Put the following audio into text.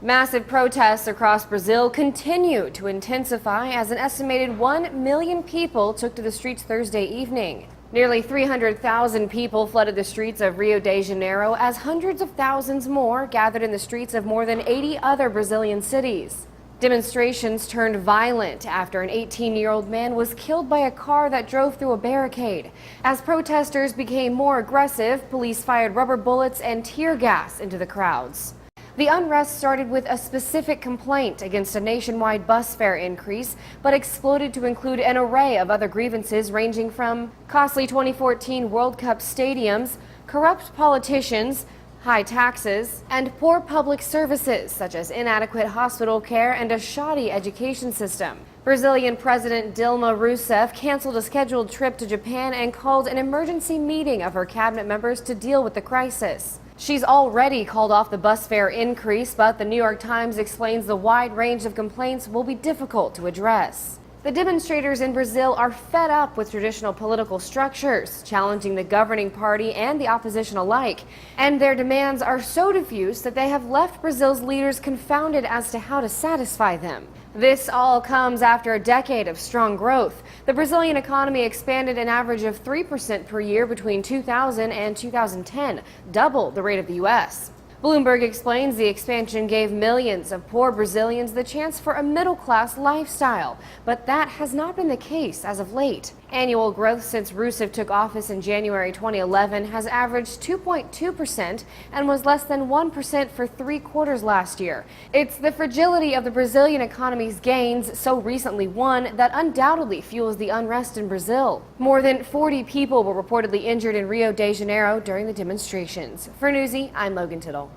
Massive protests across Brazil continue to intensify as an estimated 1 million people took to the streets Thursday evening. Nearly 300,000 people flooded the streets of Rio de Janeiro as hundreds of thousands more gathered in the streets of more than 80 other Brazilian cities. Demonstrations turned violent after an 18-year-old man was killed by a car that drove through a barricade. As protesters became more aggressive, police fired rubber bullets and tear gas into the crowds. The unrest started with a specific complaint against a nationwide bus fare increase, but exploded to include an array of other grievances ranging from costly 2014 World Cup stadiums, corrupt politicians, high taxes, and poor public services such as inadequate hospital care and a shoddy education system. Brazilian President Dilma Rousseff canceled a scheduled trip to Japan and called an emergency meeting of her cabinet members to deal with the crisis. She's already called off the bus fare increase, but the New York Times explains the wide range of complaints will be difficult to address. The demonstrators in Brazil are fed up with traditional political structures, challenging the governing party and the opposition alike. And their demands are so diffuse that they have left Brazil's leaders confounded as to how to satisfy them. This all comes after a decade of strong growth. The Brazilian economy expanded an average of 3% per year between 2000 and 2010, double the rate of the U.S. Bloomberg explains the expansion gave millions of poor Brazilians the chance for a middle-class lifestyle, but that has not been the case as of late. Annual growth since Rousseff took office in January 2011 has averaged 2.2% and was less than 1% for 3 quarters last year. It's the fragility of the Brazilian economy's gains, so recently won, that undoubtedly fuels the unrest in Brazil. More than 40 people were reportedly injured in Rio de Janeiro during the demonstrations. For Newsy, I'm Logan Tittle.